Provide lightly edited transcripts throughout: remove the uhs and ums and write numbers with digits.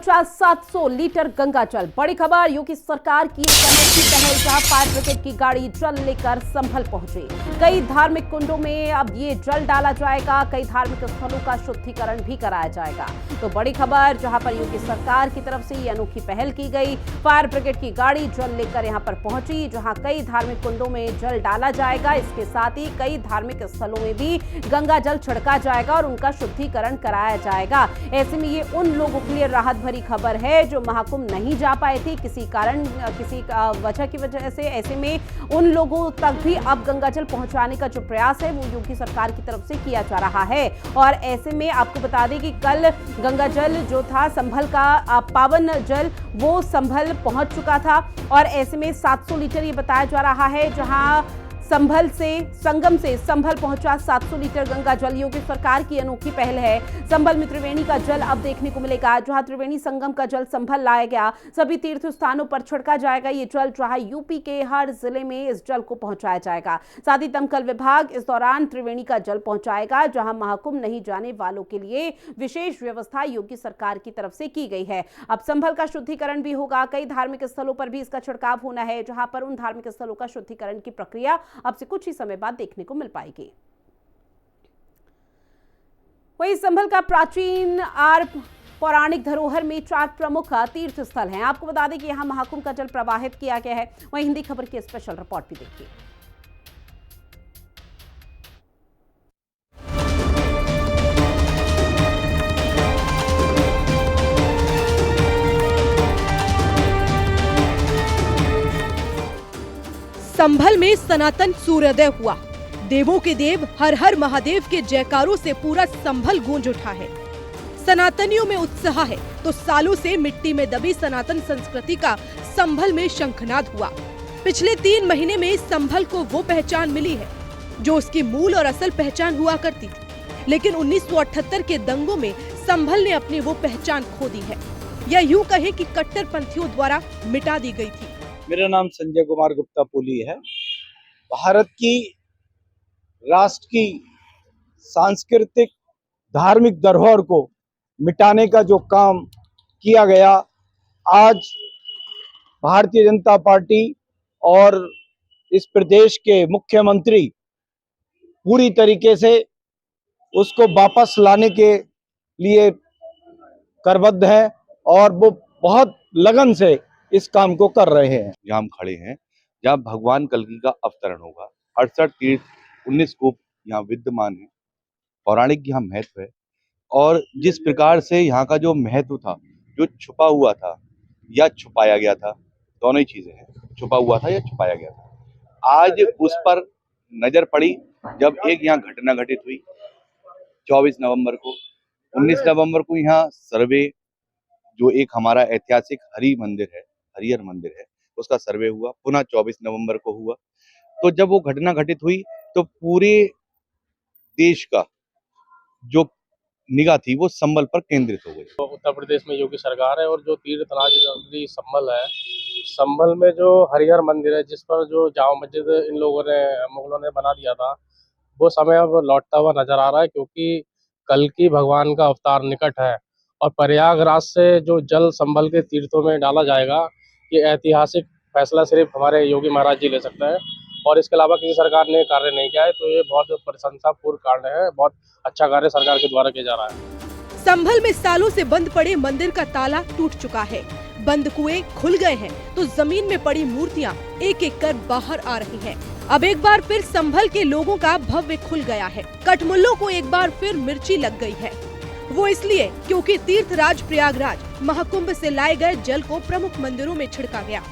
700 litre Ganga जल। बड़ी खबर, योगी सरकार की एक अनोखी पहल, जहां फायर ब्रिगेड की गाड़ी जल लेकर संभल पहुंची। कई धार्मिक कुंडों में अब ये जल डाला जाएगा, कई धार्मिक स्थलों का शुद्धिकरण भी कराया जाएगा। तो बड़ी खबर, जहां पर योगी सरकार की तरफ से ये अनोखी पहल की गई। फायर ब्रिगेड की गाड़ी जल लेकर यहां पर पहुंची, जहां कई धार्मिक कुंडों में जल डाला जाएगा। इसके साथ ही कई धार्मिक स्थलों में भी गंगा जल छिड़का जाएगा और उनका शुद्धिकरण कराया जाएगा। ऐसे में ये उन लोगों के लिए राहत भरी खबर है जो महाकुंभ नहीं जा पाए थे किसी कारण, किसी वजह की वजह से। ऐसे में उन लोगों तक भी अब गंगा जल पहुंचाने का जो प्रयास है वो योगी सरकार की तरफ से किया जा रहा है। और ऐसे में आपको बता दें कि कल गंगा जल जो था, संभल का पावन जल, वो संभल पहुंच चुका था। और ऐसे में 700 लीटर ये बताया जा रहा है, जहां संभल से, संगम से संभल पहुंचा 700 लीटर गंगा जल। योगी सरकार की अनोखी पहल है। संभल में त्रिवेणी का जल अब देखने को मिलेगा, जहां त्रिवेणी संगम का जल संभल लाया गया। सभी तीर्थ स्थानों पर छिड़का जाएगा ये जल, जहां यूपी के हर जिले में इस जल को पहुंचाया जाएगा। साथ ही दमकल विभाग इस दौरान त्रिवेणी का जल पहुंचाएगा, जहां महाकुंभ नहीं जाने वालों के लिए विशेष व्यवस्था योगी सरकार की तरफ से की गई है। अब संभल का शुद्धिकरण भी होगा, कई धार्मिक स्थलों पर भी इसका छिड़काव होना है, जहां पर उन धार्मिक स्थलों का शुद्धिकरण की प्रक्रिया अब से कुछ ही समय बाद देखने को मिल पाएगी। वहीं संभल का प्राचीन और पौराणिक धरोहर में 4 प्रमुख तीर्थ स्थल हैं। आपको बता दें कि यहां महाकुंभ का जल प्रवाहित किया गया है। वहीं हिंदी खबर की स्पेशल रिपोर्ट भी देखिए। संभल में सनातन सूर्योदय हुआ। देवों के देव हर हर महादेव के जयकारों से पूरा संभल गूंज उठा है। सनातनियों में उत्साह है तो सालों से मिट्टी में दबी सनातन संस्कृति का संभल में शंखनाद हुआ। पिछले 3 महीने में संभल को वो पहचान मिली है जो उसकी मूल और असल पहचान हुआ करती थी। लेकिन 1978 के दंगों में संभल ने अपनी वो पहचान खो दी है, या यूं कहें कि कट्टरपंथियों द्वारा मिटा दी गई थी। मेरा नाम संजय कुमार गुप्ता पुली है। भारत की, राष्ट्र की सांस्कृतिक धार्मिक धरोहर को मिटाने का जो काम किया गया, आज भारतीय जनता पार्टी और इस प्रदेश के मुख्यमंत्री पूरी तरीके से उसको वापस लाने के लिए करबद्ध है और वो बहुत लगन से इस काम को कर रहे हैं। जहाँ हम खड़े हैं, जहाँ भगवान कल्कि का अवतरण होगा। 68 तीर्थ, 19 कूप यहाँ विद्यमान है। पौराणिक यहाँ महत्व है और जिस प्रकार से यहाँ का जो महत्व था, जो छुपा हुआ था या छुपाया गया था, दोनों ही चीजें हैं, छुपा हुआ था या छुपाया गया था। आज उस पर नजर पड़ी जब एक यहाँ घटना घटित हुई 24 नवंबर को। 19 नवंबर को यहाँ सर्वे, जो एक हमारा ऐतिहासिक हरिहर मंदिर है, उसका सर्वे हुआ। पुनः 24 नवंबर को हुआ। तो जब वो घटना घटित हुई तो पूरे देश का जो निगाह थी वो संभल पर केंद्रित हो गई। तो उत्तर प्रदेश में योगी सरकार है और जो तीर्थराज नगरी संभल है, संभल में जो हरिहर मंदिर है, जिस पर जो जामा मस्जिद इन लोगों ने, मुगलों ने बना दिया था, वो समय अब लौटता हुआ नजर आ रहा है, क्योंकि कल्कि भगवान का अवतार निकट है। और प्रयागराज से जो जल संभल के तीर्थों में डाला जाएगा, ये ऐतिहासिक फैसला सिर्फ हमारे योगी महाराज जी ले सकते हैं और इसके अलावा किसी सरकार ने कार्य नहीं किया है। तो ये बहुत प्रशंसापूर्ण कार्य है, बहुत अच्छा कार्य सरकार के द्वारा किया जा रहा है। संभल में सालों से बंद पड़े मंदिर का ताला टूट चुका है। बंद कुएं खुल गए हैं तो जमीन में पड़ी मूर्तियां एक एक कर बाहर आ रही हैं। अब एक बार फिर संभल के लोगों का भव्य खुल गया है। कटमुल्लों को एक बार फिर मिर्ची लग गई है। वो इसलिए क्योंकि तीर्थराज प्रयागराज महाकुंभ से लाए गए जल को प्रमुख मंदिरों में छिड़का गया।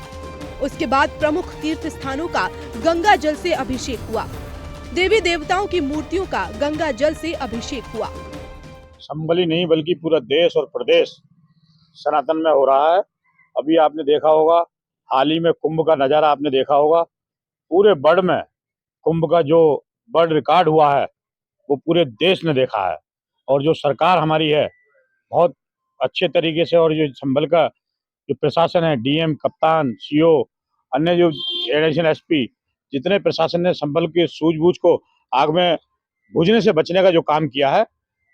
उसके बाद प्रमुख तीर्थ स्थानों का गंगा जल से अभिषेक हुआ। देवी देवताओं की मूर्तियों का गंगा जल से अभिषेक हुआ। संभल ही नहीं बल्कि पूरा देश और प्रदेश सनातन में हो रहा है। अभी आपने देखा होगा, हाल ही में कुंभ का नजारा आपने देखा होगा। पूरे वर्ल्ड में कुंभ का जो वर्ल्ड रिकॉर्ड हुआ है वो पूरे देश ने देखा है। और जो सरकार हमारी है बहुत अच्छे तरीके से, और जो संभल का जो प्रशासन है, डीएम, कप्तान, सीओ, अन्य जो एडिशनल एसपी, जितने प्रशासन ने संभल के सूझबूझ को आग में बुझने से बचने का जो काम किया है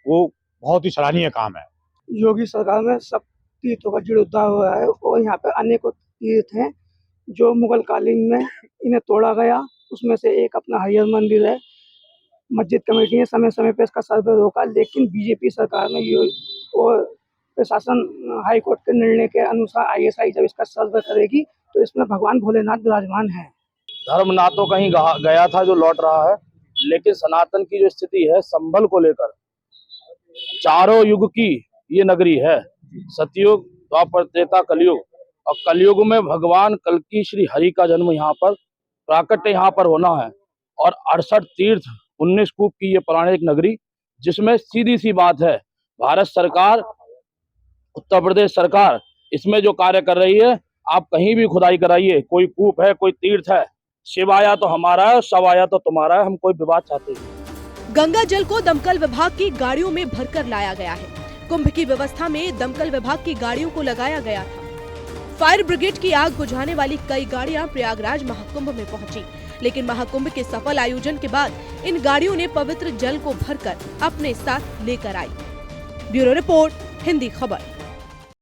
वो बहुत ही सराहनीय काम है। योगी सरकार में सब तीर्थों का जुड़ा हुआ है और यहाँ पे अनेकों तीर्थ हैं जो मुगल कालीन में इन्हें तोड़ा गया। उसमें से एक अपना हरिहर मंदिर है। मस्जिद कमेटी ने समय समय पे इसका सर्वे रोका, लेकिन बीजेपी सरकार ने ये और प्रशासन हाई कोर्ट के निर्णय के अनुसार ISI जब इसका सर्वे करेगी तो इसमें भगवान भोलेनाथ विराजमान है। धर्म ना तो कहीं गया था जो लौट रहा है, लेकिन सनातन की जो स्थिति है संभल को लेकर, चारों युग की ये नगरी है, सतयुग, द्वापर, त्रेता, कलयुग, और कलयुग में भगवान कल्कि श्री हरि का जन्म यहाँ पर प्राकट्य यहाँ पर होना है। और 68 तीर्थ 19 कूप की ये पौराणिक नगरी, जिसमें सीधी सी बात है भारत सरकार, उत्तर प्रदेश सरकार इसमें जो कार्य कर रही है, आप कहीं भी खुदाई कराइए, कोई कूप है, कोई तीर्थ है, शिवाया तो हमारा है, शवाया तो तुम्हारा है, हम कोई विवाद चाहते नहीं। गंगा जल को दमकल विभाग की गाड़ियों में भरकर लाया गया है। कुंभ की व्यवस्था में दमकल विभाग की गाड़ियों को लगाया गया था। फायर ब्रिगेड की आग बुझाने वाली कई गाड़ियां प्रयागराज महाकुंभ में पहुंची, लेकिन महाकुंभ के सफल आयोजन के बाद इन गाड़ियों ने पवित्र जल को भरकर अपने साथ लेकर आई। ब्यूरो रिपोर्ट, हिंदी खबर।